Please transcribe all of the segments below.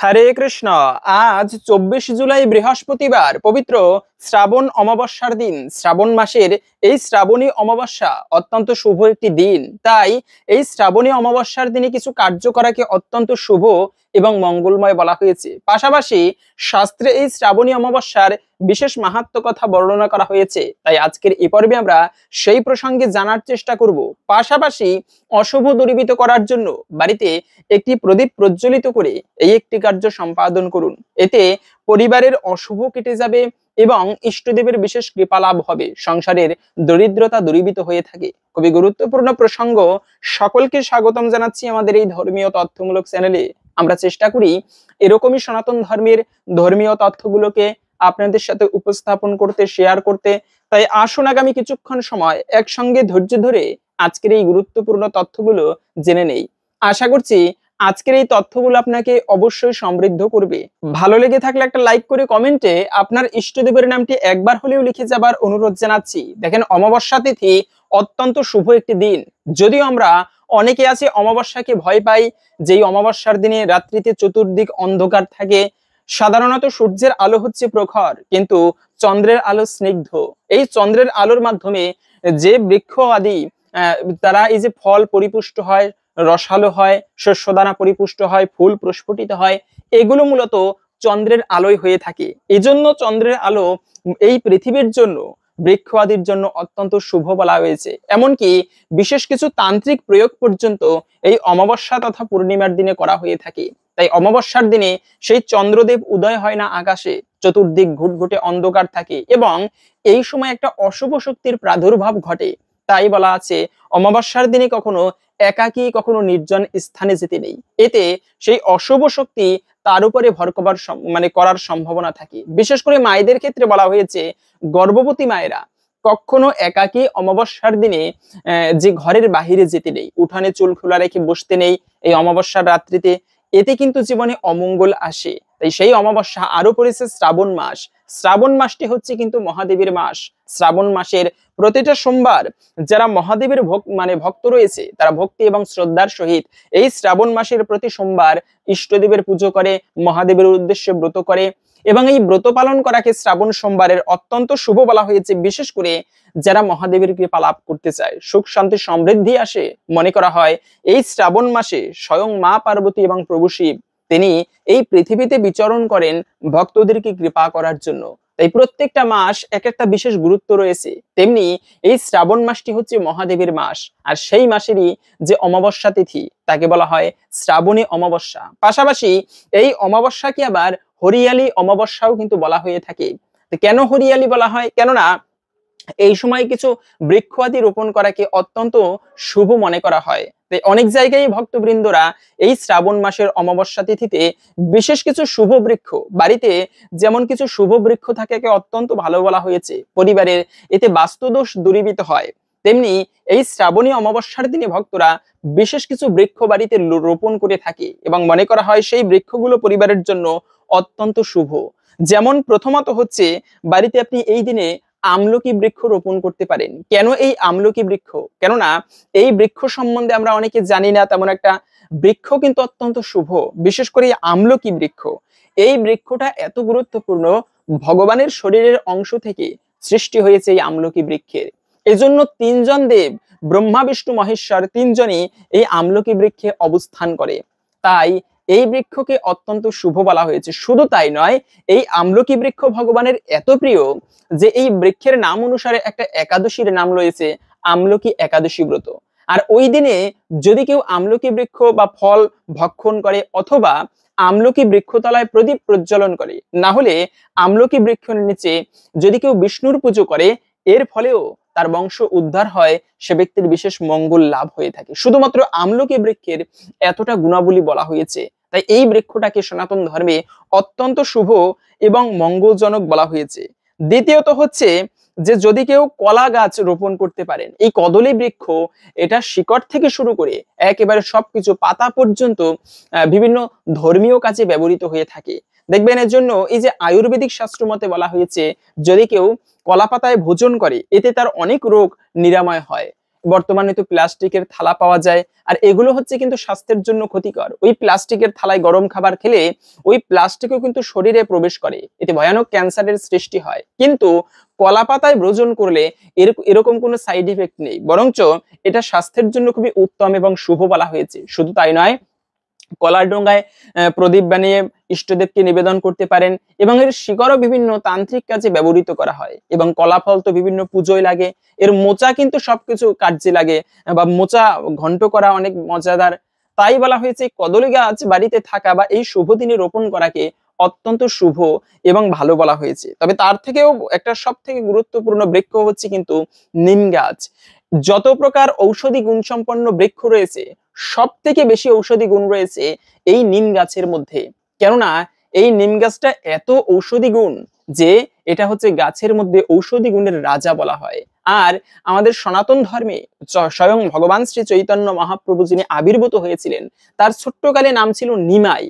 হরে কৃষ্ণ। আজ 24 জুলাই বৃহস্পতিবার, পবিত্র শ্রাবণ অমাবস্যার দিন। শ্রাবণ মাসের এই শ্রাবণী অমাবস্যা অত্যন্ত শুভ একটি দিন। তাই এই শ্রাবণী অমাবস্যার দিনে কিছু কার্য করাকে অত্যন্ত শুভ এবং মঙ্গলময় বলা হয়েছে। পাশাপাশি শাস্ত্রে এই শ্রাবণী অমাবস্যার বিশেষ মাহাত্ম্য কথা বর্ণনা করা হয়েছে। তাই আজকের এই পর্বে আমরা সেই প্রসঙ্গে জানার চেষ্টা করব। পাশাপাশি অশুভ দূরীভূত করার জন্য বাড়িতে একটি প্রদীপ প্রজ্বলিত করে এই একটি কার্য সম্পাদন করুন। এতে পরিবারের অশুভ কেটে যাবে এবং ইষ্টদেবের বিশেষ কৃপা লাভ হবে। সংসারের দরিদ্রতা দূরীভূত হয়ে থাকে। খুবই গুরুত্বপূর্ণ প্রসঙ্গ। সকলকে স্বাগতম জানাচ্ছি আমাদের এই ধর্মীয় তথ্যমূলক চ্যানেলে। আমরা চেষ্টা করি এরকমই সনাতন ধর্মের ধর্মীয় তথ্যগুলোকে আপনাদের সাথে উপস্থাপন করতে, শেয়ার করতে। তাই আসুন আগামী কিছুক্ষণ সময় একসঙ্গে ধৈর্য ধরে আজকের এই গুরুত্বপূর্ণ তথ্যগুলো জেনে নেই। আশা করছি আজকের এই তথ্যগুলো আপনাকে অবশ্যই সমৃদ্ধ করবে। ভালো লেগে থাকলে একটা লাইক করে কমেন্টে আপনার ইষ্টদেবের নামটি একবার হলেও লিখে যাবার অনুরোধ জানাচ্ছি। দেখেন, অমাবস্যা তিথি অত্যন্ত শুভ একটি দিন। যদিও আমরা অনেকে আছে অমাবস্যাকে ভয় পাই, যেই অমাবস্যার দিনে রাত্রিতে চতুর্দিক অন্ধকার থাকে। সাধারণত সূর্যের আলো হচ্ছে প্রখর, কিন্তু চন্দ্রের আলো স্নিগ্ধ। এই চন্দ্রের আলোর মাধ্যমে যে বৃক্ষ আদি তারা এই যে ফল পরিপুষ্ট হয়, রসালো হয়, শস্যদানা পরিপুষ্ট হয়, ফুল প্রস্ফুটিত হয়, এগুলো মূলত চন্দ্রের আলোয় হয়ে থাকে। এজন্য চন্দ্রের আলো এই পৃথিবীর জন্য, বৃক্ষ আদির জন্য অত্যন্ত শুভ বলা হয়েছে। এমনকি বিশেষ কিছু তান্ত্রিক প্রয়োগ পর্যন্ত এই অমাবস্যা তথা পূর্ণিমার দিনে করা হয়ে থাকে। তাই অমাবস্যার দিনে সেই চন্দ্রদেব উদয় হয় না আকাশে, চতুর্দিক ঘুটঘুটে অন্ধকার থাকে এবং এই সময় একটা অশুভ শক্তির প্রাদুর্ভাব ঘটে। তাই বলা আছে অমাবস্যার দিনে কখনো একাকী, কখনো নির্জন স্থানে যেতে নেই। এতে সেই অশুভ শক্তি তার উপরে ভর করার সম্ভাবনা থাকে। বিশেষ করে মায়েদের ক্ষেত্রে বলা হয়েছে, গর্ভবতী মায়েরা কখনো একাকী অমাবস্যার দিনে যে ঘরের বাহিরে যেতে নেই, উঠানে চুল খোলা রেখে বসতে নেই এই অমাবস্যার রাত্রিতে। এতে কিন্তু জীবনে অমঙ্গল আসে। তাই সেই অমাবস্যা আরো পড়েছে শ্রাবণ মাস। শ্রাবণ মাসটি হচ্ছে কিন্তু মহাদেবের মাস। শ্রাবণ মাসের প্রতিটা সোমবার যারা মহাদেবের ভক্ত রয়েছে, তারা ভক্তি এবং শ্রদ্ধার সহিত এই শ্রাবণ মাসের প্রতি সোমবার ইষ্টদেবের পুজো করে, মহাদেবের উদ্দেশ্যে ব্রত করে এবং এই ব্রত পালন করাকে শ্রাবণ সোমবারের অত্যন্ত শুভ বলা হয়েছে। বিশেষ করে যারা মহাদেবের কৃপা লাভ করতে চায়, সুখ শান্তি সমৃদ্ধি আসে, মনে করা হয় এই শ্রাবণ মাসে স্বয়ং মা পার্বতী এবং প্রভু শিব তিনি এই পৃথিবীতে বিচরণ করেন ভক্তদেরকে কৃপা করার জন্য। তাই প্রত্যেকটা মাস এক একটা বিশেষ গুরুত্ব রয়েছে। তেমনি এই শ্রাবণ মাসটি হচ্ছে মহাদেবের মাস, আর সেই মাসেরই যে অমাবস্যা তিথি তাকে বলা হয় শ্রাবণী অমাবস্যা। পাশাপাশি এই অমাবস্যাকে আবার হরিয়ালি অমাবস্যাও কিন্তু বলা হয়ে থাকে। কেন হরিয়ালি বলা হয়? কেননা এই সময় কিছু বৃক্ষ আদি রোপণ করাকে অত্যন্ত শুভ মনে করা হয়। তাই অনেক জায়গায় ভক্তবৃন্দরা এই শ্রাবণ মাসের অমাবস্যা তিথিতে বিশেষ কিছু শুভ বৃক্ষ বাড়িতে, যেমন কিছু শুভ বৃক্ষ থাকে, অত্যন্ত ভালো বলা হয়েছে। পরিবারের এতে বাস্তুদোষ দূরীভূত হয়। তেমনি এই শ্রাবণী অমাবস্যার দিনে ভক্তরা বিশেষ কিছু বৃক্ষ বাড়িতে রোপণ করে থাকে এবং মনে করা হয় সেই বৃক্ষগুলো পরিবারের জন্য অত্যন্ত শুভ। যেমন প্রথমত হচ্ছে, বাড়িতে আপনি এই দিনে আমলকি বৃক্ষ রোপণ করতে পারেন। কেন এই আমলকি বৃক্ষ? কেননা এই বৃক্ষ সম্বন্ধে আমরা অনেকে জানি না তেমন একটা। বৃক্ষ কিন্তু অত্যন্ত শুভ, বিশেষ করে আমলকি বৃক্ষ। এই বৃক্ষটা এত গুরুত্বপূর্ণ, ভগবানের শরীরের অংশ থেকে সৃষ্টি হয়েছে এই আমলকি বৃক্ষের। এজন্য তিনজন দেব, ব্রহ্মা বিষ্ণু মহেশ্বর, তিনজনই এই আমলকি বৃক্ষে অবস্থান করে। তাই এই বৃক্ষকে অত্যন্ত শুভ বলা হয়েছে। শুধু তাই নয়, এই আমলকি বৃক্ষ ভগবানের এত প্রিয় যে এই বৃক্ষের নাম অনুসারে একটা একাদশীর নাম রয়েছে, আমলকি একাদশী ব্রত। আর ওই দিনে যদি কেউ আমলকি বৃক্ষ বা ফল ভক্ষণ করে, অথবা আমলকি বৃক্ষতলায় প্রদীপ প্রজ্বলন করে, না হলে আমলকি বৃক্ষের নিচে যদি কেউ বিষ্ণুর পুজো করে, এর ফলেও তার বংশ উদ্ধার হয়, সে ব্যক্তির বিশেষ মঙ্গল লাভ হয়ে থাকে। শুধুমাত্র আমলকি বৃক্ষের এতটা গুণাবলী বলা হয়েছে। তাই এই বৃক্ষটাকে সনাতন ধর্মে অত্যন্ত শুভ এবং মঙ্গলজনক বলা হয়েছে। দ্বিতীয়ত হচ্ছে যে যদি কেউ কলা গাছ রোপণ করতে পারেন, এই কদলী বৃক্ষ, এটা শিকড় থেকে শুরু করে একেবারে সবকিছু পাতা পর্যন্ত বিভিন্ন ধর্মীয় কাজে ব্যবহৃত হয়ে থাকে। দেখবেন এর জন্য এই যে আয়ুর্বেদিক শাস্ত্র মতে বলা হয়েছে, যদি কেউ কলা পাতায় ভোজন করে, এতে তার অনেক রোগ নিরাময় হয়। বর্তমানে তো প্লাস্টিকের থালা পাওয়া যায়, আর এগুলো হচ্ছে কিন্তু স্বাস্থ্যের জন্য ক্ষতিকর। ওই প্লাস্টিকের থালায় গরম খাবার খেলে ওই প্লাস্টিকও কিন্তু শরীরে প্রবেশ করে, এতে ভয়ানক ক্যান্সারের সৃষ্টি হয়। কিন্তু কলা পাতায় ভোজন করলে এরকম কোনো সাইড ইফেক্ট নেই, বরঞ্চ এটা স্বাস্থ্যের জন্য খুবই উত্তম এবং শুভ বলা হয়েছে। শুধু তাই নয়, কলার ডোঙ্গায় প্রদীপ বানিয়ে ইষ্টদেবকে নিবেদন করতে পারেন, এবং এর শিকড়ও বিভিন্ন তান্ত্রিক কাজে ব্যবহৃত করা হয়। এবং কলা ফল তো বিভিন্ন পুজোয় লাগে, এর মোচা কিন্তু সবকিছু কার্যে লাগে, বা মোচা ঘন্ট করা অনেক মজাদার। তাই বলা হয়েছে কদলী গাছ বাড়িতে থাকা বা এই শুভ দিনে রোপণ করাকে অত্যন্ত শুভ এবং ভালো বলা হয়েছে। তবে তার থেকেও একটা সব থেকে গুরুত্বপূর্ণ বৃক্ষ হচ্ছে কিন্তু নিম গাছ। যত প্রকার ঔষধি গুণসম্পন্ন বৃক্ষ রয়েছে, সব থেকে বেশি ঔষধি গুণ রয়েছে এই নিম গাছের মধ্যে। কেননা এই নিম গাছটা এত ঔষধি গুণ যে এটা হচ্ছে গাছের মধ্যে ঔষধি গুণের রাজা বলা হয়। আর আমাদের সনাতন ধর্মে স্বয়ং ভগবান শ্রী চৈতন্য মহাপ্রভু যিনি আবির্ভূত হয়েছিলেন, তার ছোট্টকালে নাম ছিল নিমাই।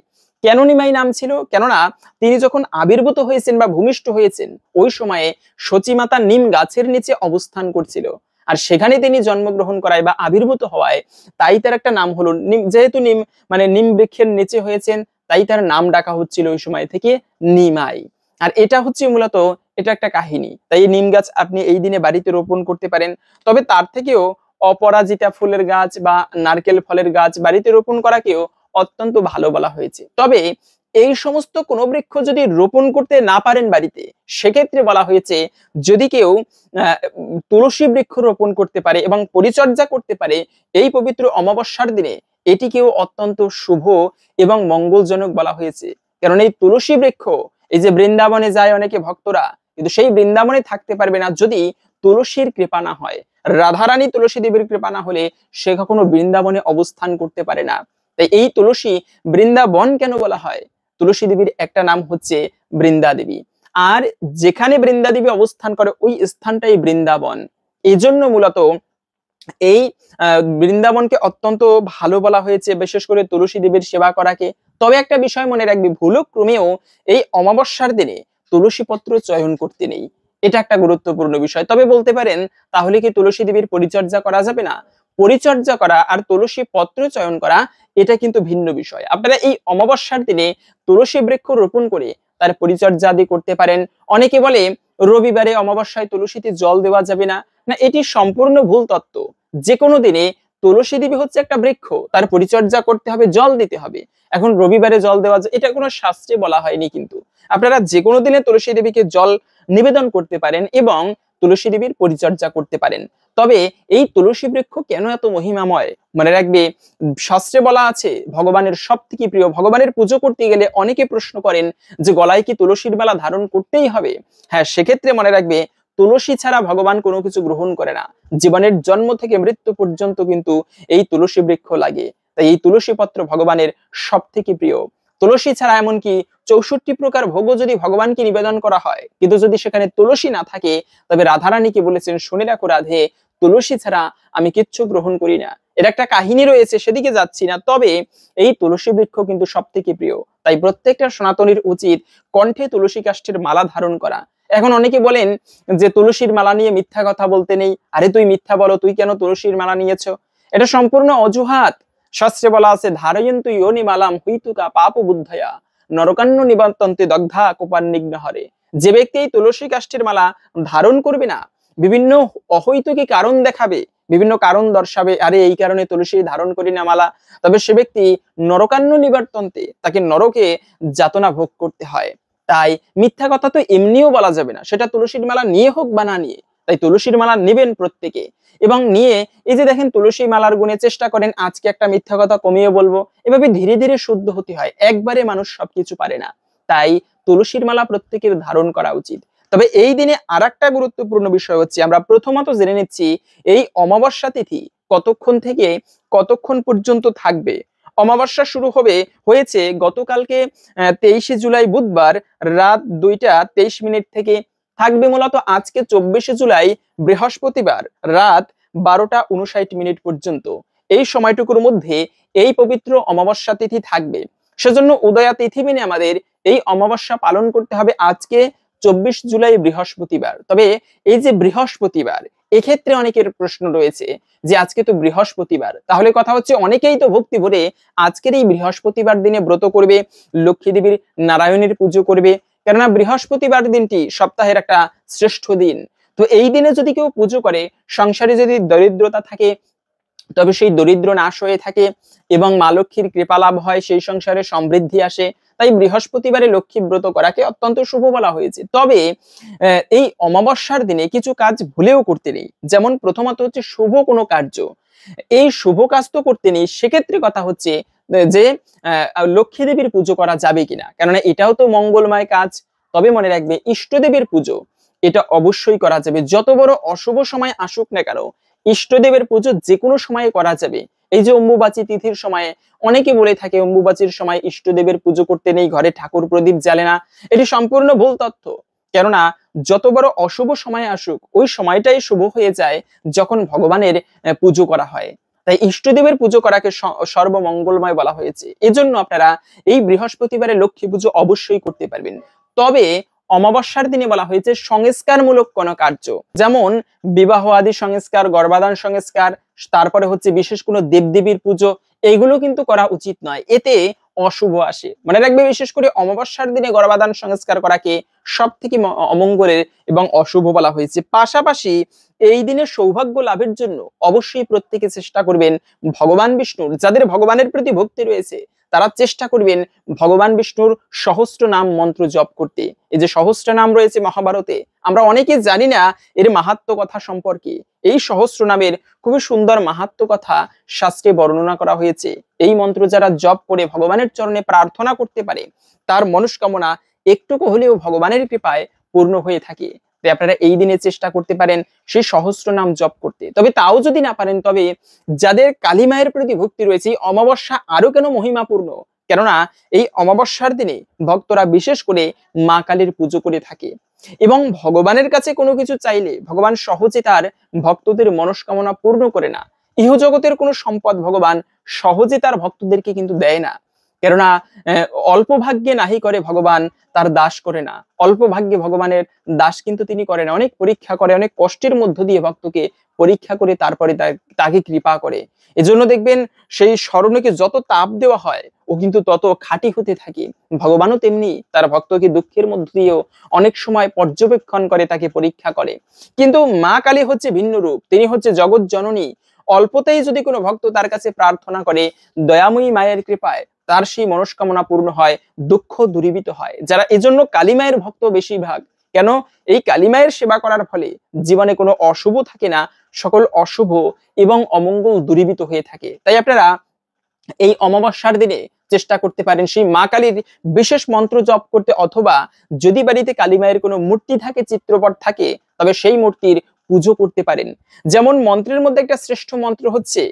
কেন নিমাই নাম ছিল? কেননা তিনি যখন আবির্ভূত হয়েছেন বা ভূমিষ্ঠ হয়েছেন, ওই সময়ে সচিমাতা নিম গাছের নিচে অবস্থান করছিল, আর সেখানে তিনি জন্মগ্রহণ করায় বা আবির্ভূত হওয়ায় তাই তার একটা নাম হলো নিম। যেহেতু নিম মানে নিম বৃক্ষের নিচে হয়েছেন, তাই তার নাম ডাকা হচ্ছিল ওই সময় থেকে নিমাই। আর এটা হচ্ছে মূলত এটা একটা কাহিনী। তাই এই নিম গাছ আপনি এই দিনে বাড়িতে রোপণ করতে পারেন। তবে তার থেকেও অপরাজিতা ফুলের গাছ বা নারকেল ফলের গাছ বাড়িতে রোপণ করাকেও অত্যন্ত ভালো বলা হয়েছে। তবে এই সমস্ত কোন বৃক্ষ যদি রোপণ করতে না পারেন বাড়িতে, সেক্ষেত্রে বলা হয়েছে যদি কেউ তুলসী বৃক্ষ রোপণ করতে পারে এবং পরিচর্যা করতে পারে এই পবিত্র অমাবস্যার দিনে, এটিকেও অত্যন্ত শুভ এবং মঙ্গলজনক বলা হয়েছে। কারণ এই তুলসী বৃক্ষ, এই যে বৃন্দাবনে যায় অনেকে ভক্তরা, কিন্তু সেই বৃন্দাবনে থাকতে পারবে না যদি তুলসীর কৃপা না হয়। রাধারানী তুলসী দেবীর কৃপা না হলে সে কখনো বৃন্দাবনে অবস্থান করতে পারে না। তাই এই তুলসী বৃন্দাবন কেন বলা হয়? তুলসী দেবীর একটা নাম হচ্ছে বৃন্দা দেবী, আর যেখানে বৃন্দা দেবী অবস্থান করে ওই স্থানটাই বৃন্দাবন। এজন্য মূলত এই বৃন্দাবনকে অত্যন্ত ভালো বলা হয়েছে, বিশেষ করে তুলসী দেবীর সেবা করাকে। তবে একটা বিষয় মনে রাখবি, ভুলক্রমেও এই অমাবস্যার দিনে তুলসী পত্র চয়ন করতে নেই, এটা একটা গুরুত্বপূর্ণ বিষয়। তবে বলতে পারেন, তাহলে কি তুলসী দেবীর পরিচর্যা করা যাবে না? পরিচর্যা করা আর তুলসী পত্র চয়ন করা এটা কিন্তু ভিন্ন বিষয়। আপনারা এই অমাবস্যার দিনে তুলসী বৃক্ষ রোপণ করে তার পরিচর্যা আদি করতে পারেন। অনেকে বলে রবিবারে অমাবস্যায় তুলসীতে জল দেওয়া যাবে না, না, এটি সম্পূর্ণ ভুল তত্ত্ব। যে কোনো দিনে তুলসী দেবী হচ্ছে একটা বৃক্ষ, তার পরিচর্যা করতে হবে, জল দিতে হবে। এখন রবিবারে জল দেওয়া এটা কোনো শাস্ত্রে বলা হয়নি, কিন্তু আপনারা যে কোনো দিনে তুলসী দেবীকে জল নিবেদন করতে পারেন এবং তুলসী দেবীর পরিচর্যা করতে পারেন। তবে এই তুলসী বৃক্ষ কেন এত মহিমাময় মনে রাখবে, শাস্ত্রে বলা আছে ভগবানের সব থেকে প্রিয়। ভগবানের পুজো করতে গেলে অনেকে প্রশ্ন করেন যে গলায় কি তুলসীর মালা ধারণ করতেই হবে? হ্যাঁ, সেক্ষেত্রে মনে রাখবে তুলসী ছাড়া ভগবান কোনো কিছু গ্রহণ করে না। জীবনের জন্ম থেকে মৃত্যু পর্যন্ত কিন্তু এই তুলসী বৃক্ষ লাগে। তাই এই তুলসী পত্র ভগবানের সব থেকে প্রিয়। তুলসী ছাড়া এমনকি 64 প্রকার ভোগও যদি ভগবানকে নিবেদন করা হয়, কিন্তু যদি সেখানে তুলসী না থাকে, তবে রাধারানীকে বলেছেন, শুনে রাখো রাধে, তুলসী ছাড়া আমি কিচ্ছু গ্রহণ করি না। এর একটা কাহিনী রয়েছে, সেদিকে যাচ্ছি না। তবে এই তুলসী বৃক্ষ কিন্তু সব থেকে প্রিয়। তাই প্রত্যেকটা সনাতনীর উচিত কণ্ঠে তুলসী কাষ্ঠের মালা ধারণ করা। এখন অনেকে বলেন যে তুলসীর মালা নিয়ে মিথ্যা কথা বলতে নেই। আরে তুই মিথ্যা বলো, তুই কেন তুলসীর মালা নিয়েছো? এটা সম্পূর্ণ অজুহাত। শাস্ত্রে বলা আছে, ধারয়ন্তু ইয়োনি মালাম হুইতুকা পাপ বুদ্ধয়া নরকান্ন নিবন্তন্তে দগ্ধা কোপার নিগ্ন হরে। যে ব্যক্তি এই তুলসী কাষ্ঠের মালা ধারণ করবে না, বিভিন্ন অহৈতুকী কারণ দেখাবে, বিভিন্ন কারণ দর্শাবে, আরে এই কারণে তুলসী ধারণ করি না মালা, তবে সে ব্যক্তি নরকান্ন নিবর্তন্তে, তাকে নরকে যাতনা ভোগ করতে হয়। তাই মিথ্যা কথা তো এমনিও বলা যাবে না, সেটা তুলসীর মালা নিয়ে হোক বা না নিয়ে। তাই তুলসীর মালা নেবেন প্রত্যেকে, এবং নিয়ে এই যে দেখেন তুলসী মালার গুণে চেষ্টা করেন আজকে একটা মিথ্যা কথা কমিয়ে বলবো, এভাবে ধীরে ধীরে শুদ্ধ হতে হয়। একবারে মানুষ সবকিছু পারে না। তাই তুলসীর মালা প্রত্যেকের ধারণ করা উচিত। তবে এই দিনে আরেকটা গুরুত্বপূর্ণ বিষয় হচ্ছে, আমরা প্রথমত জেনে নিচ্ছি এই অমাবস্যা তিথি কতক্ষণ থেকে কতক্ষণ পর্যন্ত থাকবে। অমাবস্যা শুরু হয়েছে গতকালকে 23 জুলাই বুধবার রাত 2টা 23 মিনিট থেকে, থাকবে মূলত আজকে 24 জুলাই বৃহস্পতিবার রাত 12টা 59 মিনিট পর্যন্ত। এই সময়টুকুর মধ্যে এই পবিত্র অমাবস্যা তিথি থাকবে। সেজন্য উদয়া তিথি মেনে আমাদের এই অমাবস্যা পালন করতে হবে আজকে 24 জুলাই বৃহস্পতিবার। তবে এই যে বৃহস্পতিবার, এক্ষেত্রে অনেকের প্রশ্ন রয়েছে যে আজকে তো বৃহস্পতিবার, তাহলে কথা হচ্ছে অনেকেই তো ভক্তি ভরে আজকের এই বৃহস্পতিবার দিনে ব্রত করবে, লক্ষ্মী দেবীর নারায়ণের পুজো করবে, কেননা বৃহস্পতিবার দিনটি সপ্তাহের একটা শ্রেষ্ঠ দিন। তো এই দিনে যদি কেউ পুজো করে, সংসারে যদি দরিদ্রতা থাকে তবে সেই দরিদ্র নাশ হয়ে থাকে এবং মা লক্ষ্মীর কৃপা লাভ হয়, সেই সংসারে সমৃদ্ধি আসে। তাই বৃহস্পতিবারে লক্ষ্মী ব্রত করাকে অত্যন্ত শুভ বলা হয়েছে। তবে এই অমাবস্যার দিনে কিছু কাজ ভুলেও করতে নেই। যেমন প্রথমত হচ্ছে শুভ কোনো কার্য, এই শুভ কাজ তো করতে নেই। সেক্ষেত্রে কথা হচ্ছে যে লক্ষ্মী দেবীর পুজো করা যাবে কিনা, কেননা এটাও তো মঙ্গলময় কাজ। তবে মনে রাখবে ইষ্ট দেবীর পুজো এটা অবশ্যই করা যাবে, যত বড় অশুভ সময় আসুক না কেন ইষ্টদেবের পুজো যে কোনো সময়ে করা যাবে। এই যে অম্বুবাচী তিথির সময়ে অনেকে বলে থাকে অম্বুবাচীর সময় ইষ্টদেবের পুজো করতে নেই, ঘরে ঠাকুর প্রদীপ জ্বালে না, এটি সম্পূর্ণ ভুল তথ্য। কেননা যত বড় অশুভ সময় আসুক ওই সময়টাই শুভ হয়ে যায় যখন ভগবানের পুজো করা হয়। তাই ইষ্টদেবের পুজো করাকে সর্বমঙ্গলময় বলা হয়েছে। এজন্য আপনারা এই বৃহস্পতিবারে লক্ষ্মী পুজো অবশ্যই করতে পারবেন। তবে অমাবস্যার দিনে বলা হয়েছে সংস্কারমূলক কোন কার্য, যেমন বিবাহ আদি সংস্কার, গর্ভাধান সংস্কার, তারপরে হচ্ছে বিশেষ কোনো দেবদেবীর পুজো, এইগুলো কিন্তু করা উচিত নয়, এতে অশুভ আসে। মনে রাখবে বিশেষ করে অমাবস্যার দিনে গর্ভাধান সংস্কার করাকে সব থেকে অমঙ্গলের এবং অশুভ বলা হয়েছে। পাশাপাশি এই দিনে সৌভাগ্য লাভের জন্য অবশ্যই প্রত্যেকে চেষ্টা করবেন ভগবান বিষ্ণুর, যাদের ভগবানের প্রতি ভক্তি রয়েছে তারা চেষ্টা করবেন ভগবান বিষ্ণুর সহস্র নাম মন্ত্র জপ করতে। এই যে সহস্র নাম রয়েছে মহাভারতে, আমরা অনেকে জানি না এর মাহাত্ম্য কথা সম্পর্কে। এই সহস্র নামের খুবই সুন্দর মাহাত্ম্য কথা শাস্ত্রে বর্ণনা করা হয়েছে। এই মন্ত্র যারা জপ করে ভগবানের চরণে প্রার্থনা করতে পারে তার মনস্কামনা একটুকু হলেও ভগবানের কৃপায় পূর্ণ হয়ে থাকে। তাই আপনারা এই দিনে চেষ্টা করতে পারেন সেই সহস্র নাম জপ করতে। তবে তাও যদি না পারেন, তবে যাদের কালী মায়ের প্রতি ভক্তি রয়েছে অমাবস্যা আরো কেন মহিমাপূর্ণ, কেননা এই অমাবস্যার দিনে ভক্তরা বিশেষ করে মা কালীর পুজো করে থাকে এবং ভগবানের কাছে কোনো কিছু চাইলে ভগবান সহজে তার ভক্তদের মনস্কামনা পূর্ণ করে না। ইহজগতের কোনো সম্পদ ভগবান সহজে তার ভক্তদেরকে কিন্তু দেয় না, কেননা অল্প ভাগ্যে নাহি করে ভগবান তার দাস করে না। অল্প ভাগ্যে ভগবানের দাস কিন্তু তিনি করে না, অনেক পরীক্ষা করে, অনেক কষ্টের মধ্য দিয়ে ভক্তকে পরীক্ষা করে তারপরে তাকে কৃপা করে। এজন্য দেখবেন সেই স্মরণকে যত তাপ দেওয়া হয় ও কিন্তু তত খাঁটি হতে থাকে। ভগবানও তেমনি তার ভক্তকে দুঃখের মধ্য দিয়েও অনেক সময় পর্যবেক্ষণ করে, তাকে পরীক্ষা করে। কিন্তু মা কালী হচ্ছে ভিন্ন রূপ, তিনি হচ্ছে জগৎ জননী। অল্পতেই যদি কোনো ভক্ত তার কাছে প্রার্থনা করে দয়াময়ী মায়ের কৃপায় তার সেই মনস্কামনা পূর্ণ হয়, দুঃখ দূরীভূত হয়। যারা এজন্য কালী মায়ের ভক্ত বেশিরভাগ, কেন এই কালী মায়ের সেবা করার ফলে জীবনে কোনো অশুভ থাকে না, সকল অশুভ এবং অমঙ্গল দূরীভূত হয়ে থাকে। তাই আপনারা এই অমাবস্যার দিনে চেষ্টা করতে পারেন সেই মা কালীর বিশেষ মন্ত্র জপ করতে, অথবা যদি বাড়িতে কালী মায়ের কোনো মূর্তি থাকে, চিত্রপট থাকে, তবে সেই মূর্তির পুজো করতে পারেন। যেমন মন্ত্রের মধ্যে একটা শ্রেষ্ঠ মন্ত্র হচ্ছে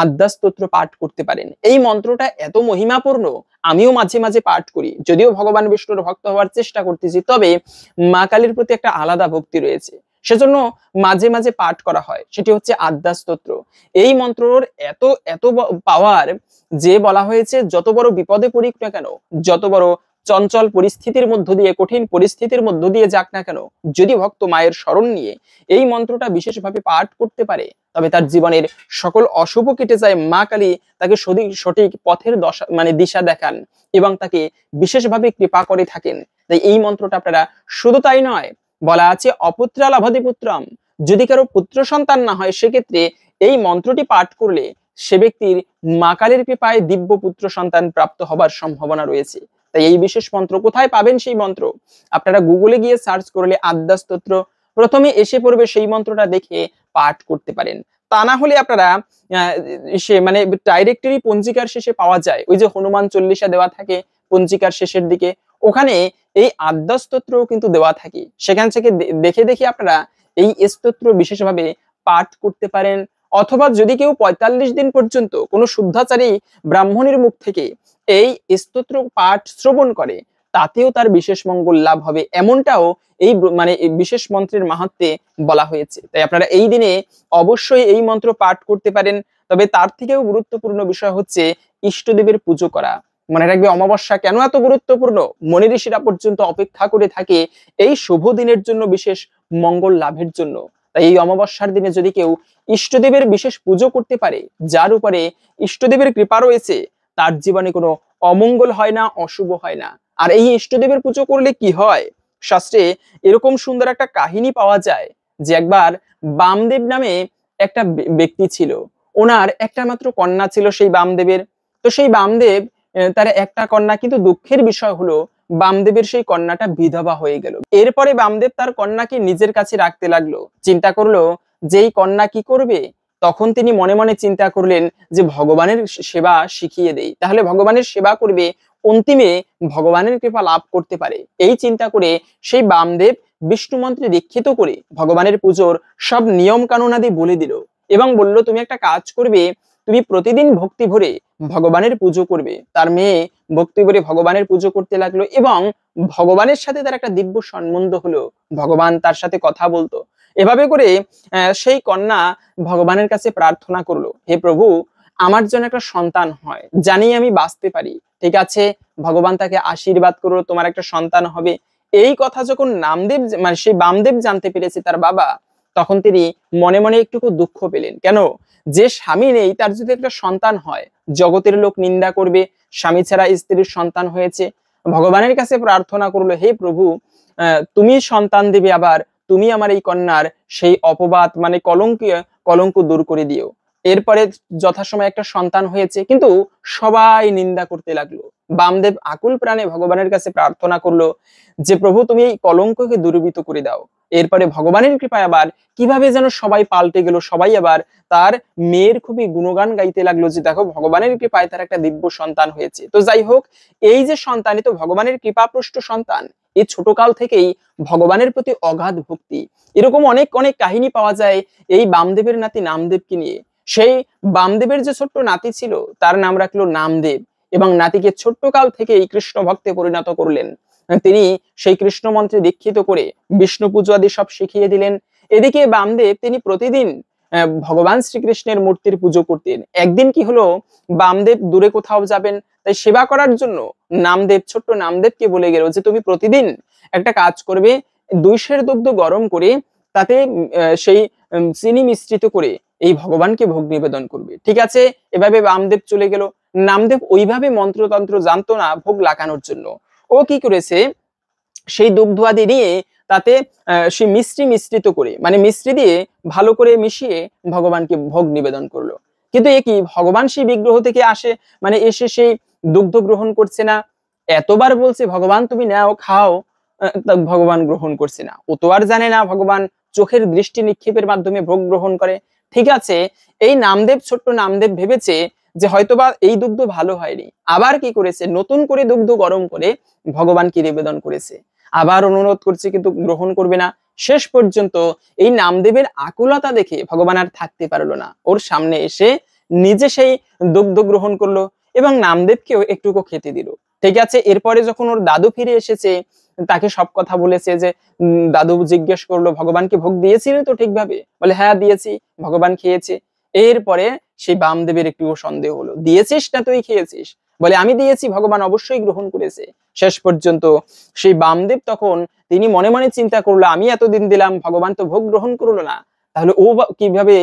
আদ্যা স্তোত্র পাঠ করতে পারেন। এই মন্ত্রটা এত মহিমাপূর্ণ, আমিও মাঝে মাঝে পাঠ করি, যদিও ভগবান বিষ্ণুর ভক্ত হওয়ার চেষ্টা করতেছি, তবে মা কালীর প্রতি একটা আলাদা ভক্তি রয়েছে, সেজন্য মাঝে মাঝে পাঠ করা হয়। সেটি হচ্ছে আদ্যা স্তোত্র। এই মন্ত্রর এত এত পাওয়ার যে বলা হয়েছে যত বড় বিপদে পড়ুক না কেন, যত বড় চঞ্চল পরিস্থিতির মধ্য দিয়ে, কঠিন পরিস্থিতির মধ্য দিয়ে যাক না কেন, যদি ভক্ত মায়ের স্মরণ নিয়ে এই মন্ত্রটা বিশেষভাবে পাঠ করতে পারে তবে তার জীবনের সকল অশুভ কেটে যায়। মা কালী তাকে সঠিক পথের দিশা দেখান এবং তাকে বিশেষভাবে কৃপা করে থাকেন। তাই এই মন্ত্রটা আপনারা, শুধু তাই নয়, বলা আছে অপুত্রা লাভতে পুত্রম, যদি কারো পুত্র সন্তান না হয় সেক্ষেত্রে এই মন্ত্রটি পাঠ করলে সে ব্যক্তির মা কালীর কৃপায় দিব্য পুত্র সন্তান প্রাপ্ত হবার সম্ভাবনা রয়েছে। তাই এই বিশেষ মন্ত্র কোথায় পাবেন? সেই মন্ত্র আপনারা গুগলে গিয়ে সার্চ করলে আদ্যা স্তোত্র প্রথমে এসে পড়বে, সেই মন্ত্রটা দেখে পাঠ করতে পারেন। তা না হলে আপনারা ডাইরেক্টরি পঞ্জিকার শেষে পাওয়া যায়, ওই যে হনুমান চল্লিশা দেওয়া থাকে পঞ্জিকার শেষের দিকে, ওখানে এই আদ্যা স্তোত্রও কিন্তু দেওয়া থাকে। সেখান থেকে দেখে দেখে আপনারা এই স্তোত্র বিশেষভাবে পাঠ করতে পারেন। অথবা যদি কেউ ৪৫ দিন পর্যন্ত কোনো শুদ্ধাচারী ব্রাহ্মণের মুখ থেকে এই স্তোত্র পাঠ শ্রবণ করে তাতেও তার বিশেষ মঙ্গল লাভ হবে, এমনটাও এই বিশেষ মন্ত্রের মাহাত্ম্যে বলা হয়েছে। তাই আপনারা এই দিনে অবশ্যই এই মন্ত্র পাঠ করতে পারেন। তবে তার থেকেও গুরুত্বপূর্ণ বিষয় হচ্ছে ইষ্টদেবের পুজো করা। মনে রাখবে অমাবস্যা কেন এত গুরুত্বপূর্ণ, মনি ঋষিরা পর্যন্ত অপেক্ষা করে থাকে এই শুভ দিনের জন্য, বিশেষ মঙ্গল লাভের জন্য। তাই এই অমাবস্যার দিনে যদি কেউ ইষ্টদেবের বিশেষ পুজো করতে পারে, যার উপরে ইষ্টদেবের কৃপা রয়েছে, তার জীবনে কোনো অমঙ্গল হয় না, অশুভ হয় না। আর এই ইষ্টদেবের পুজো করলে কি হয়, শাস্ত্রে এরকম সুন্দর একটা কাহিনী পাওয়া যায় যে একবার বামদেব নামে একটা ব্যক্তি ছিল, ওনার একটা মাত্র কন্যা ছিল সেই বামদেবের। তো সেই বামদেব তার একটা কন্যা, কিন্তু দুঃখের বিষয় হলো বামদেবের সেই কন্যাটা বিধবা হয়ে গেল। এরপরে বামদেব তার কন্যাকে নিজের কাছে রাখতে লাগলো, চিন্তা করলো যে এই কন্যা কি করবে। তখন তিনি মনে মনে চিন্তা করলেন যে ভগবানের সেবা শিখিয়ে দেই, তাহলে ভগবানের সেবা করবে, অন্তিমে ভগবানের কৃপা লাভ করতে পারে। এই চিন্তা করে সেই বামদেব বিষ্ণু মন্ত্রে দীক্ষিত করে ভগবানের পুজোর সব নিয়ম কানুনাদি বলে দিল এবং বলল তুমি একটা কাজ করবে, তুমি প্রতিদিন ভক্তি ভরে ভগবানের পুজো করবে। তার মেয়ে ভক্তি ভরে ভগবানের পুজো করতে লাগলো এবং ভগবানের সাথে তার একটা দিব্য সম্বন্ধ হলো, ভগবান তার সাথে কথা বলতো। এভাবে করে সেই কন্যা ভগবানের কাছে প্রার্থনা করলো, হে প্রভু, আমার জন্য একটা সন্তান হয়, জানি আমি বাঁচতে পারি। ঠিক আছে, ভগবান তাকে আশীর্বাদ করলো, তোমার একটা সন্তান হবে। এই কথা যখন নামদেব মানে সেই বামদেব জানতে পেরেছে তার বাবা, তখন তিনি মনে মনে একটুকু দুঃখ পেলেন। কেন, যে স্বামী নেই তার যদি একটা সন্তান হয়, জগতের লোক নিন্দা করবে, স্বামী ছাড়া স্ত্রীর সন্তান হয়েছে। ভগবানের কাছে প্রার্থনা করলো, হে প্রভু, তুমি সন্তান দেবে, আবার তুমি আমার এই কন্যার সেই অপবাদ মানে কলঙ্ক দূর করে দিও। এরপরে যথাসময়ে একটা সন্তান হয়েছে, কিন্তু সবাই নিন্দা করতে লাগলো। বামদেব আকুল প্রাণে ভগবানের কাছে প্রার্থনা করলো যে প্রভু, তুমি এই কলঙ্ককে দূরীভূত করে দাও। এরপরে ভগবানের কৃপায় আবার কিভাবে যেন সবাই পাল্টে গেল, সবাই আবার তার মেয়ের খুবই গুণগান গাইতে লাগলো যে দেখো ভগবানের কৃপায় তার একটা দিব্য সন্তান হয়েছে। তো যাই হোক, এই যে সন্তান, তো ভগবানের কৃপাপুষ্ট সন্তান, এই ছোটকাল থেকেই ভগবানের প্রতি অগাধ ভক্তি। এরকম অনেক অনেক কাহিনী পাওয়া যায় এই বামদেবের নাতি নামদেবকে নিয়ে। সেই বামদেবের যে ছোট্ট নাতি ছিল তার নাম রাখলো নামদেব এবং নাতিকে ছোট্ট কাল থেকেই কৃষ্ণ ভক্তে পরিণত করলেন। তিনি সেই কৃষ্ণ মন্ত্রে দীক্ষিত করে বিষ্ণু পুজো আদি সব শিখিয়ে দিলেন। এদিকে বামদেব তিনি প্রতিদিন ভগবান শ্রীকৃষ্ণের মূর্তির পুজো করতেন। একদিন কি হলো, বামদেব দূরে কোথাও যাবেন, তাই সেবা করার জন্য নামদেব ছোট্ট নামদেবকে বলে গেল যে তুমি প্রতিদিন একটা কাজ করবে, 2 সের দুগ্ধ গরম করে তাতে সেই চিনি মিশ্রিত করে এই ভগবানকে ভোগ নিবেদন করবে। ঠিক আছে, এভাবে বামদেব চলে গেল। নামদেব ওইভাবে মন্ত্রতন্ত্র জানতো না ভোগ লাগানোর জন্য। ও কি করেছে, সেই দুগ্ধ আদি নিয়ে তাতে সেই মিশ্রি মিশ্রিত করে মানে মিশ্রি দিয়ে ভালো করে মিশিয়ে ভগবানকে ভোগ নিবেদন করলো। কিন্তু এ কি, ভগবান সেই বিগ্রহ থেকে আসে মানে এসে সেই দুগ্ধ গ্রহণ করছে না। এতবার বলছে ভগবান তুমি নাও খাও, ভগবান গ্রহণ করছে না। ও তো আর জানে না ভগবান চোখের দৃষ্টি নিক্ষেপের মাধ্যমে ভোগ গ্রহণ করে। ঠিক আছে, এই নামদেব ছোট্ট নামদেব ভেবেছে যে হয়তোবা এই দুগ্ধ ভালো হয়নি। আবার কি করেছে, নতুন করে দুগ্ধ গরম করে ভগবানকে নিবেদন করেছে। আবার অনুরোধ করছে কিন্তু গ্রহণ করবে না। শেষ পর্যন্ত এই নামদেবের আকুলতা দেখে ভগবান আর থাকতে পারলো না, ওর সামনে এসে নিজে সেই দুগ্ধ গ্রহণ করলো এবং নামদেবকেও একটুকু খেতে দিল। ঠিক আছে, এরপরে যখন ওর দাদু ফিরে এসেছে, তাকে সব কথা বলেছে যে দাদু জিজ্ঞেস করলো ভগবানকে ভোগ দিয়েছিলে তো ঠিকভাবে, বলে হ্যাঁ দিয়েছি, ভগবান খেয়েছে। এরপরে সেই বামদেবের একটু সন্দেহ হলো, দিয়েছিস না তুই খেয়েছিস, বলে আমি দিয়েছি, ভগবান অবশ্যই গ্রহণ করেছে। শেষ পর্যন্ত সেই বামদেব তখন তিনি মনে মনে চিন্তা করলো আমি এতদিন দিলাম, ভগবান তো ভোগ গ্রহণ করলো না, তাহলে ও কিভাবে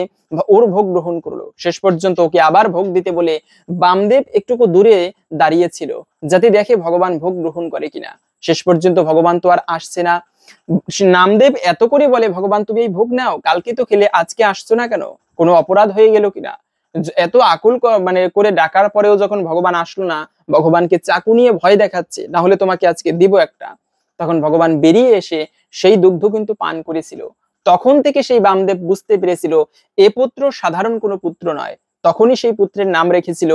ওর ভোগ গ্রহণ করলো। শেষ পর্যন্ত ওকে আবার ভোগ দিতে বলে বামদেব একটুকু দূরে দাঁড়িয়েছিল যাতে দেখে ভগবান ভোগ গ্রহণ করে কিনা। শেষ পর্যন্ত ভগবান তো আর আসছে না। নামদেব এত করে বলে ভগবান তুমি এই ভোগ নাও, কালকে তো খেলে, আজকে আসছো না কেন, কোনো অপরাধ হয়ে গেল কিনা। এত আকুল মানে করে ডাকার পরেও যখন ভগবান আসলো না, ভগবানকে চাকু নিয়ে ভয় দেখাচ্ছে, না হলে তোমাকে আজকে দিব একটা। তখন ভগবান বেরিয়ে এসে সেই দুগ্ধ কিন্তু পান করেছিল। তখন থেকে সেই বামদেব বুঝতে পেরেছিল এ পুত্র সাধারণ কোনো পুত্র নয়। তখনই সেই পুত্রের নাম রেখেছিল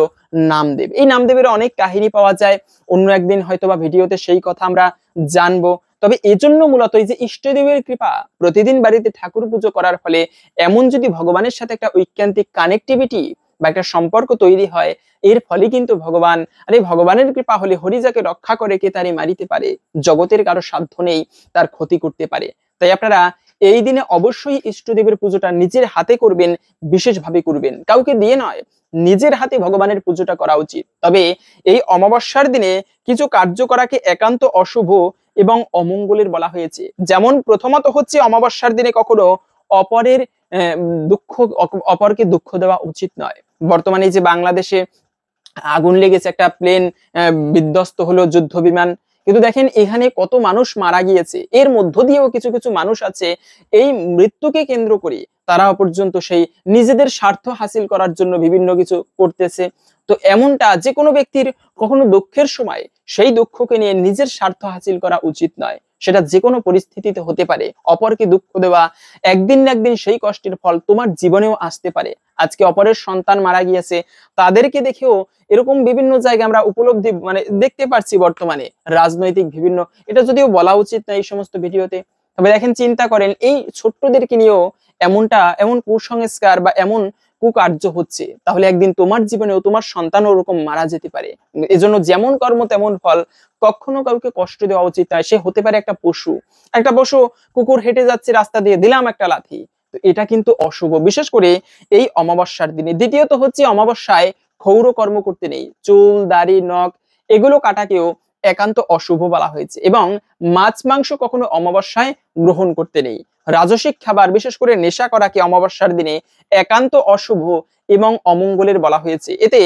নামদেব। এই নামদেবের অনেক কাহিনী পাওয়া যায়, অন্য একদিন হয়তোবা ভিডিওতে সেই কথা আমরা জানবো। তবে এজন্য মূলত এই যে ইষ্টদেবের কৃপা, প্রতিদিন বাড়িতে ঠাকুর পুজো করার ফলে এমন যদি ভগবানের সাথে একটা ঐকান্তিক কানেক্টিভিটি বা একটা সম্পর্ক তৈরি হয়, এর ফলে কিন্তু ভগবান, আরে ভগবানের কৃপা হলে হরি যাকে রক্ষা করে কে তারে মারিতে পারে, জগতের কারো সাধ্য নেই তার ক্ষতি করতে পারে। তাই আপনারা এই দিনে অবশ্যই ইষ্টদেবের পুজোটা নিজের হাতে করবেন, বিশেষভাবে করবেন, কাউকে দিয়ে নয়, নিজের হাতে ভগবানের পুজোটা করা উচিত। তবে এই অমাবস্যার দিনে কিছু কার্য করাকে একান্ত অশুভ এবং অমঙ্গলের বলা হয়েছে। যেমন প্রথমত হচ্ছে অমাবস্যার দিনে কখনো অপরের দুঃখ অপরকে দুঃখ দেওয়া উচিত নয়। বর্তমানে এই যে বাংলাদেশে আগুন লেগেছে, একটা প্লেন বিধ্বস্ত হলো, যুদ্ধ বিমান, কিন্তু দেখেন এখানে কত মানুষ মারা গিয়েছে। এর মধ্য দিয়েও কিছু কিছু মানুষ আছে এই মৃত্যুকে কেন্দ্র করে তারা পর্যন্ত সেই নিজেদের স্বার্থ হাসিল করার জন্য বিভিন্ন কিছু করতেছে। তো এমনটা যে কোনো ব্যক্তির কখনো দুঃখের সময় সেই দুঃখকে নিয়ে নিজের স্বার্থ হাসিল করা উচিত নয়। সেটা যে কোনো পরিস্থিতিতে হতে পারে। অপরকে দুঃখ দেওয়া, একদিন না একদিন সেই কষ্টের ফল তোমার জীবনেও আসতে পারে। আজকে অপরের সন্তান মারা গিয়েছে, তাদেরকে দেখেও এরকম বিভিন্ন জায়গায় আমরা উপলব্ধি দেখতে পাচ্ছি বর্তমানে রাজনৈতিক বিভিন্ন, এটা যদিও বলা উচিত না এই সমস্ত ভিডিওতে, তবে দেখেন চিন্তা করেন এই ছোট্টদেরকে নিয়েও এমন কুসংস্কার বা এমন কুকার্য হচ্ছে, তাহলে একদিন তোমার জীবনেও তোমার সন্তানও ওরকম মারা যেতে পারে। এজন্য যেমন কর্ম তেমন ফল, কখনো কাউকে কষ্ট দেওয়া উচিত নয়। সে হতে পারে একটা পশু কুকুর হেঁটে যাচ্ছে রাস্তা দিয়ে, দিলাম একটা লাথি, তো এটা কিন্তু অশুভ, বিশেষ করে এই অমাবস্যার দিনে। দ্বিতীয়ত হচ্ছে অমাবস্যায় ক্ষৌর কর্ম করতে নেই। চুল, দাড়ি, নখ এগুলো কাটাকেও একান্ত অশুভ বলা হয়েছে, এবং মাছ মাংস কখনো অমাবস্যায় গ্রহণ করতে নেই। রাজসিক খাবার, বিশেষ করে নেশা করাকে অমাবস্যার দিনে একান্ত অশুভ এবং অমঙ্গলের বলা হয়েছে। এতে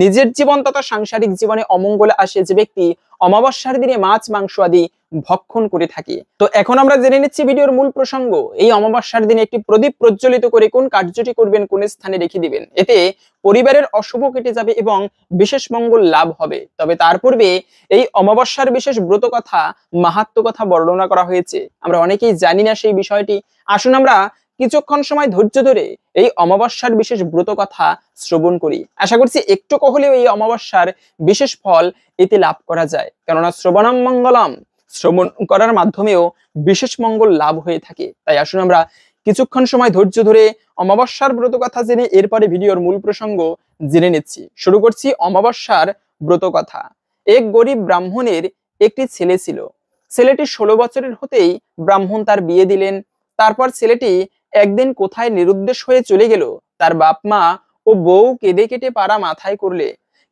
নিজের জীবন তথা সাংসারিক জীবনে অমঙ্গল আসে যে ব্যক্তি অমাবস্যার দিনে মাছ মাংস আদি ভক্ষণ করে থাকে। তো এখন আমরা জেনে নিচ্ছি ভিডিওর মূল প্রসঙ্গ। এই অমাবস্যার দিনে একটি প্রদীপ প্রজ্বলিত করে কোন কার্যটি করবেন, কোন স্থানে রেখে দিবেন, এতে পরিবারের অশুভ কেটে যাবে এবং বিশেষ মঙ্গল লাভ হবে। তবে তার পূর্বে এই অমাবস্যার বিশেষ ব্রত কথা, মাহাত্ম্য কথা বর্ণনা করা হয়েছে। আমরা অনেকেই জানি না সেই বিষয়টি। আসুন আমরা কিছুক্ষণ সময় ধৈর্য ধরে এই অমাবস্যার বিশেষ ব্রত কথা শ্রবণ করি। আশা করছি একটু হলেও এই অমাবস্যার বিশেষ ফল এতে লাভ করা যায়, কেননা শ্রবণম মঙ্গলম, শ্রবণ করার মাধ্যমেও বিশেষ মঙ্গল লাভ হয়ে থাকে। তাই আসুন আমরা কিছুক্ষণ সময় ধৈর্য ধরে অমাবস্যার ব্রত কথা জেনে এরপরে ভিডিওর মূল প্রসঙ্গ জেনে নিচ্ছি। শুরু করছি অমাবস্যার ব্রত কথা। এক গরিব ব্রাহ্মণের একটি ছেলে ছিল। ছেলেটি 16 বছরের হতেই ব্রাহ্মণ তার বিয়ে দিলেন। তারপর ছেলেটি একদিন কোথায় নিরুদ্দেশ হয়ে চলে গেল। তার বাপ মা ও বউ কেঁদে কেটে পাড়া মাথায় করলে।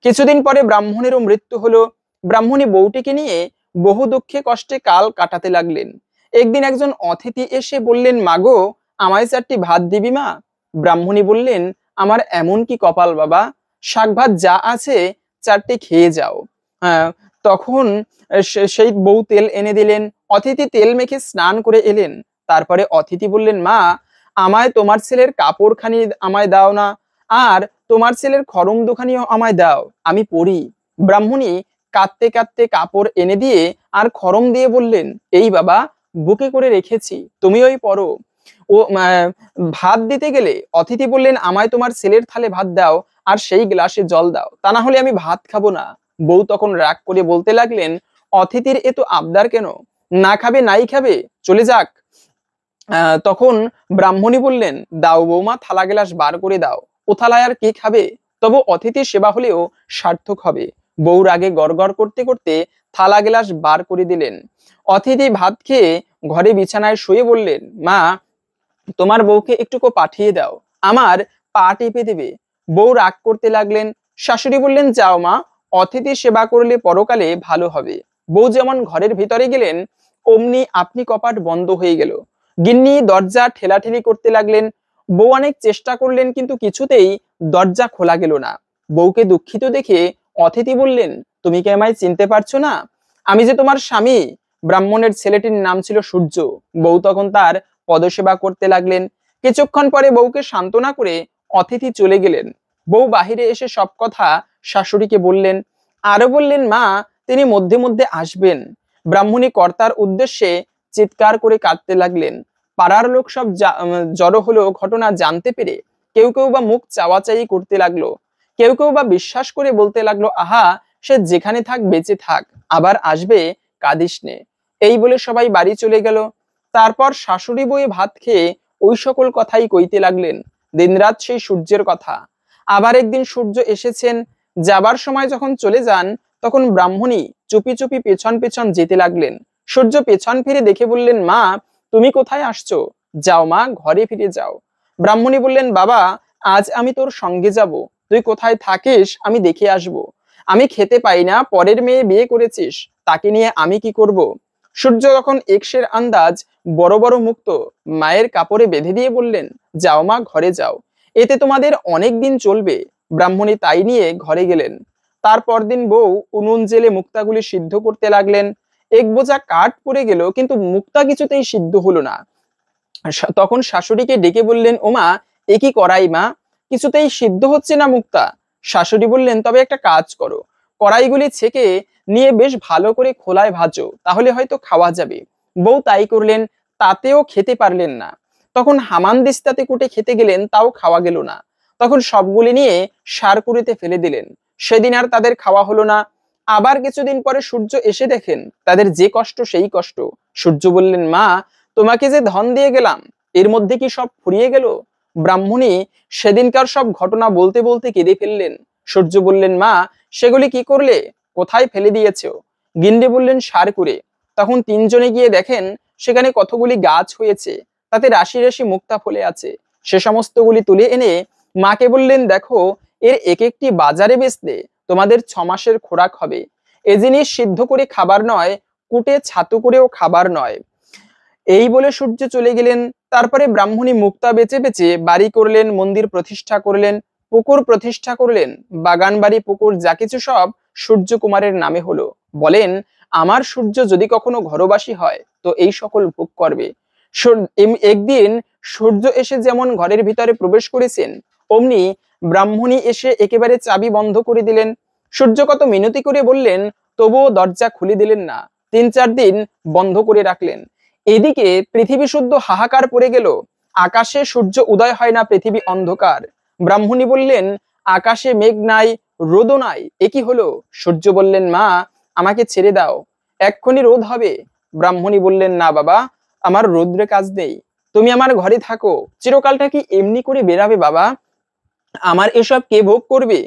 কিছুদিন পরে ব্রাহ্মণেরও মৃত্যু হলো। ব্রাহ্মণী বউটিকে নিয়ে বহু দুঃখে কষ্টে কাল কাটাতে লাগলেন। একদিন একজন অতিথি এসে বললেন, মাগো, আমায় 4টি ভাত দিবি মা? ব্রাহ্মণী বললেন, আমার এমন কি কপাল বাবা, শাক ভাত যা আছে 4টি খেয়ে যাও। আহ, তখন সেই বউ তেল এনে দিলেন। অতিথি তেল মেখে স্নান করে এলেন। তারপরে অতিথি বললেন, মা, আমায় তোমার ছেলের কাপড়খানি আমায় দাও না, আর তোমার ছেলের খড়ম দুখানিও আমায় দাও, আমি পরি। ব্রাহ্মণী কাঁদতে কাঁদতে কাপড় এনে দিয়ে আর খড়ম দিয়ে বললেন, এই বাবা, বুকে করে রেখেছি, তুমি ওই পরো। ও ভাত দিতে গেলে অতিথি বললেন, আমায় তোমার ছেলের থালে ভাত দাও আর সেই গ্লাসে জল দাও, তা না হলে আমি ভাত খাবো না। বউ তখন রাগ করে বলতে লাগলেন, অতিথির এ তো আবদার কেন, না খাবে নাই খাবে, চলে যাক। তখন ব্রাহ্মণী বললেন, দাও বৌমা, থালা গ্লাস বার করে দাও, ও থালায় আর কে খাবে, তবু অতিথির সেবা হলেও সার্থক হবে। বউ রাগে গড়গড় করতে করতে থালা গ্লাস বার করে দিলেন। অতিথি ভাত খেয়ে ঘরে বিছানায় শুয়ে বললেন, মা, তোমার বউকে একটুকু পাঠিয়ে দাও, আমার পা টিপে দেবে। বউ রাগ করতে লাগলেন। শাশুড়ি বললেন, যাও মা, অতিথি সেবা করলে পরকালে ভালো হবে। বউ যেমন ঘরের ভিতরে গেলেন, অমনি আপনি কপাট বন্ধ হয়ে গেল। গিন্নি দরজা ঠেলাঠেলি করতে লাগলেন। বউ অনেক চেষ্টা করলেন, কিন্তু কিছুতেই দরজা খোলা গেল না। বউকে দুঃখিত দেখে অতিথি বললেন, তুমি কি আমায় চিনতে পারছো না? আমি যে তোমার স্বামী। ব্রাহ্মণের ছেলেটির নাম ছিল সূর্য। বউ তখন তার পদসেবা করতে লাগলেন। কিছুক্ষণ পরে বউকে সান্ত্বনা করে অতিথি চলে গেলেন। বউ বাহিরে এসে সব কথা শাশুড়িকে বললেন। আরো বললেন, মা, তিনি মধ্যে মধ্যে আসবেন। ব্রাহ্মণী কর্তার উদ্দেশ্যে চিৎকার করে কাঁদতে লাগলেন। পাড়ার লোক সব জড়ো হলো ঘটনা জানতে পেরে। কেউ কেউ বা মুখ চাওয়াচাই করতে লাগলো, কেউ কেউ বা বিশ্বাস করে বলতে লাগলো, আহা, সে যেখানে থাক বেঁচে থাক, আবার আসবে, কাঁদিস নে। এই বলে সবাই বাড়ি চলে গেল। তারপর শাশুড়ি বউয়ে ভাত খেয়ে ওই সকল কথাই কইতে লাগলেন, দিনরাত সেই সূর্যের কথা। আবার একদিন সূর্য এসেছেন, যাবার সময় যখন চলে যান, তখন ব্রাহ্মণী চুপি চুপি পেছন পেছন যেতে লাগলেন। সূর্য পেছন ফিরে দেখে বললেন, মা, তুমি কোথায় আসছো? যাও মা, ঘরে ফিরে যাও। ব্রাহ্মণী বললেন, বাবা, আজ আমি তোর সঙ্গে যাব, তুই কোথায় থাকিস আমি দেখে আসব। আমি খেতে পাই না, পরের মেয়ে বিয়ে করেছিস, তাকে নিয়ে আমি কি করব? সূর্য তখন এক্সের আন্দাজ বড় বড় মুক্ত মায়ের কাপড়ে বেঁধে দিয়ে বললেন, যাও মা, ঘরে যাও, এতে তোমাদের অনেক দিন চলবে। ব্রাহ্মণী তাই নিয়ে ঘরে গেলেন। তারপর দিন বউ উনুন জেলে মুক্তাগুলি সিদ্ধ করতে লাগলেন। এক বোঝা কাঠ পড়ে গেল, কিন্তু মুক্তা কিছুতেই সিদ্ধ হলো না। তখন শাশুড়িকে ডেকে বললেন, ওমা, এ কি করাই মা, কিছুতেই সিদ্ধ হচ্ছে না মুক্তা। শাশুড়ি বললেন, তবে একটা কাজ করো, কড়াইগুলি ছেঁকে নিয়ে বেশ ভালো করে খোলায় ভাজো, তাহলে হয়তো খাওয়া যাবে। বউ তাই করলেন, তাতেও খেতে পারলেন না। তখন হামানদিস্তাতে কুটে খেতে গেলেন, তাও খাওয়া গেল না। তখন সবগুলি নিয়ে সারকুড়িতে ফেলে দিলেন। সেদিন আর তাদের খাওয়া হলো না। আবার কিছুদিন পরে সূর্য এসে দেখেন তাদের যে কষ্ট সেই কষ্ট। সূর্য বললেন, মা, তোমাকে যে ধন দিয়ে গেলাম, এর মধ্যে কি সব ফুরিয়ে গেল? ব্রাহ্মণী সেদিনকার সব ঘটনা বলতে বলতে কেঁদে ফেললেন। সূর্য বললেন, মা, সেগুলি কি করলে, কোথায় ফেলে দিয়েছো? গিন্নি বললেন, সার করে। তখন তিনজনে গিয়ে দেখেন সেখানে কতগুলি গাছ হয়েছে, তাতে রাশি রাশি মুক্তা ফলে আছে। সে সমস্তগুলি তুলে এনে মাকে বললেন, দেখো, এর এক একটি বাজারে বেচলে তোমাদের 6 মাসের খোরাক হবে। এ জিনিস সিদ্ধ করে খাবার নয়, কুটে ছাতু করেও খাবার নয়। এই বলে সূর্য চলে গেলেন। তারপরে ব্রাহ্মণী মুক্তা বেচে বেচে বাড়ি করলেন, মন্দির প্রতিষ্ঠা করলেন, পুকুর প্রতিষ্ঠা করলেন। বাগান বাড়ি পুকুর যা কিছু সব সূর্যকুমারের নামে হলো। বলেন, আমার সূর্য যদি কখনো ঘরবাসী হয় তো এই সকল ভোগ করবে। একদিন সূর্য এসে যেমন ঘরের ভিতরে প্রবেশ করেছেন, অমনি ব্রাহ্মণী এসে একেবারে চাবি বন্ধ করে দিলেন। সূর্য কত মিনতি করে বললেন, তবুও দরজা খুলে দিলেন না। 3-4 দিন বন্ধ করে রাখলেন। এদিকে পৃথিবী শুদ্ধ হাহাকার পড়ে গেল। আকাশে সূর্য উদয় হয় না, পৃথিবী অন্ধকার। ব্রাহ্মণী বললেন, আকাশে মেঘ নাই, রোদও নাই, এ কি হলো? সূর্য বললেন, মা, আমাকে ছেড়ে দাও, এক্ষুনি রোদ হবে। ব্রাহ্মণী বললেন, না বাবা, আমার রোদ্রে কাজ নেই, তুমি আমার ঘরে থাকো। চিরকালটা কি এমনি করে বেরাবে বাবা? আমার এসব কে ভোগ করবে?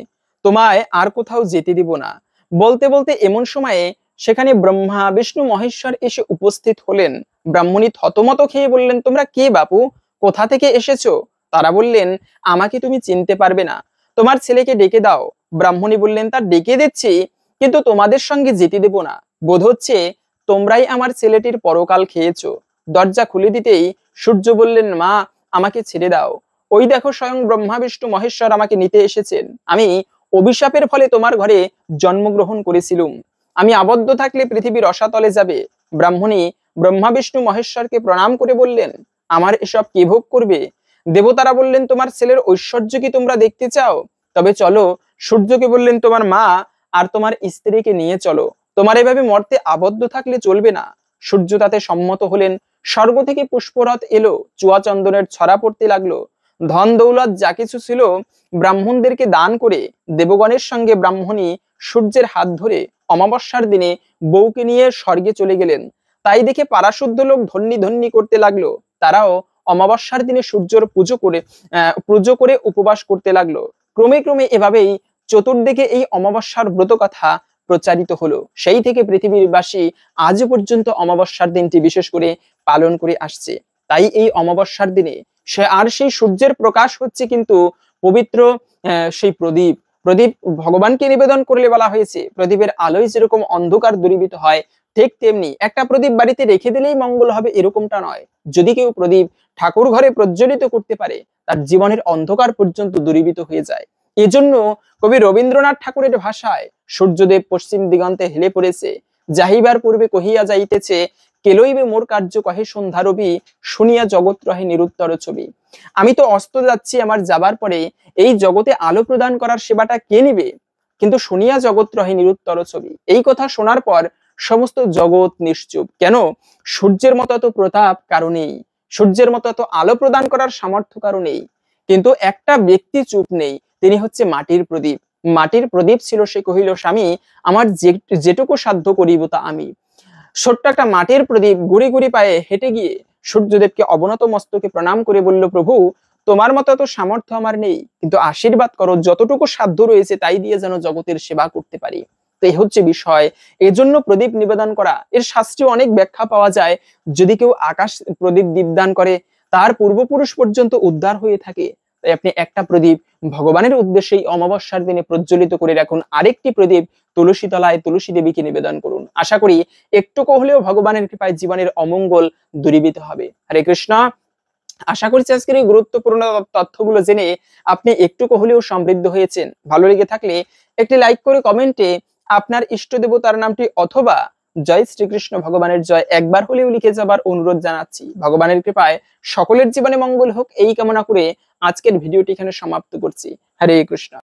তোমায় আর কোথাও যেতে দিব না। বলতে বলতে এমন সময়ে সেখানে ব্রহ্মা বিষ্ণু মহেশ্বর এসে উপস্থিত হলেন। ব্রাহ্মণী থতমত খেয়ে বললেন, তোমরা কে বাপু, কোথা থেকে এসেছো? তারা বললেন, আমাকে তুমি চিনতে পারবে না, তোমার ছেলেকে ডেকে দাও। ব্রাহ্মণী বললেন, তা ডেকে দিচ্ছি, কিন্তু তোমাদের সঙ্গে যেতে দেব না। বোধ হচ্ছে তোমরাই আমার ছেলেটির পরকাল খেয়েছো। দরজা খুলে দিতেই সূর্য বললেন, মা, আমাকে ছেড়ে দাও। ওই দেখো, স্বয়ং ব্রহ্মা বিষ্ণু মহেশ্বর আমাকে নিতে এসেছেন। আমি অভিশাপের ফলে তোমার ঘরে জন্মগ্রহণ করেছিলুম। আমি আবদ্ধ থাকলে পৃথিবীর রসাতলে যাবে। ব্রাহ্মণী ব্রহ্মা বিষ্ণু মহেশ্বরকে প্রণাম করে বললেন, আমার এসব কে ভোগ করবে? দেবতারা বললেন, তোমার ছেলের ঐশ্বর্য কি তোমরা দেখতে চাও? তবে চলো। সূর্যকে বললেন, তোমার মা আর তোমার স্ত্রীকে নিয়ে চলো, তোমার এভাবে মর্তে আবদ্ধ থাকলে চলবে না। সূর্য তাতে সম্মত হলেন। স্বর্গ থেকে পুষ্পরথ এলো, চুয়া চন্দনের ছড়া পড়তে লাগলো। ধন দৌলত যা কিছু ছিল ব্রাহ্মণদেরকে দান করে দেবগণের সঙ্গে ব্রাহ্মণী সূর্যের হাত ধরে অমাবস্যার দিনে বউকে নিয়ে স্বর্গে চলে গেলেন। তাই দেখে পারাশুদ্ধ লোক ধন্যি ধন্যি করতে লাগলো। তারাও অমাবস্যার দিনে সূর্যের পুজো করে উপবাস করতে লাগলো। ক্রমে ক্রমে এভাবেই চতুর্দিকে এই অমাবস্যার ব্রত কথা প্রচারিত হলো। সেই থেকে পৃথিবীবাসী আজ পর্যন্ত অমাবস্যার দিনটি বিশেষ করে পালন করে আসছে। তাই এই অমাবস্যার দিনে সেই সূর্যের প্রকাশ হচ্ছে কিন্তু পবিত্র সেই প্রদীপ। প্রদীপ ভগবানকে নিবেদন করলে বলা হয়েছে, প্রদীপের আলোয় যেরকম অন্ধকার দূরীভূত হয়, ঠিক তেমনি একটা প্রদীপ বাড়িতে রেখে দিলেই মঙ্গল হবে এরকমটা নয়। যদি কেউ প্রদীপ ঠাকুর ঘরে প্রজ্বলিত করতে পারে, তার জীবনের অন্ধকার পর্যন্ত দূরীভূত হয়ে যায়। এজন্য কবি রবীন্দ্রনাথ ঠাকুরের ভাষায় সূর্যদেব পশ্চিম দিগন্তে হেলে পড়েছে, যাহিবার পূর্বে কহিয়া যাইতেছে, কেলইবে মোর কার্য কহে সন্ধ্যা রবি, শুনিয়া জগৎ রহে নিরুত্তর ছবি। আমি তো অস্ত যাচ্ছি, আমার যাবার পরে এই জগতে আলো প্রদান করার সেবাটা কে নিবে? কিন্তু শুনিয়া জগৎ রহে নিরুত্তর ছবি, এই কথা শোনার পর সমস্ত জগৎ নিশ্চুপ। কেন? সূর্যের মতো এত প্রতাপ কারণেই, সূর্যের মতো এত আলো প্রদান করার সামর্থ্য কারণেই। কিন্তু একটা ব্যক্তি চুপ নেই, তিনি হচ্ছে মাটির প্রদীপ। মাটির প্রদীপ ছিল, সে কহিল, স্বামী, আমার যেটুকু সাধ্য করিব তা আমি। ছোট্ট একটা মাটির প্রদীপ গুড়ি গুড়ি পায়ে হেঁটে গিয়ে সূর্যদেবকে অবনত মস্তকে প্রণাম করে বলল, প্রভু, তোমার মতো এত সামর্থ্য আমার নেই, কিন্তু আশীর্বাদ করো, যতটুকু সাধ্য রয়েছে তাই দিয়ে যেন জগতের সেবা করতে পারি। তো এই হচ্ছে বিষয়। এজন্য প্রদীপ নিবেদন করা, এর শাস্ত্রে অনেক ব্যাখ্যা পাওয়া যায়। যদি কেউ আকাশ প্রদীপ দীপদান করে, তার পূর্বপুরুষ পর্যন্ত উদ্ধার হয়ে থাকে। তাই আপনি একটা প্রদীপ ভগবানের উদ্দেশ্যে অমাবস্যার দিনে প্রজ্বলিত করে রাখুন, আরেকটি প্রদীপ তুলসী তলায় তুলসী দেবীকে নিবেদন করুন। আশা করি একটুকু হলেও ভগবানের কৃপায় জীবনের অমঙ্গল দূরীভূত হবে। হরে কৃষ্ণ। আশা করছি আজকের এই গুরুত্বপূর্ণ তথ্যগুলো জেনে আপনি একটুকু হলেও সমৃদ্ধ হয়েছেন। ভালো লেগে থাকলে একটি লাইক করে কমেন্টে আপনার ইষ্ট দেবতার নামটি অথবা জয় শ্রীকৃষ্ণ ভগবানের জয় একবার হলেও লিখে যাবার অনুরোধ জানাচ্ছি। ভগবানের কৃপায় সকলের জীবনে মঙ্গল হোক এই কামনা করে আজকের ভিডিওটি এখানে সমাপ্ত করছি। হরে কৃষ্ণ।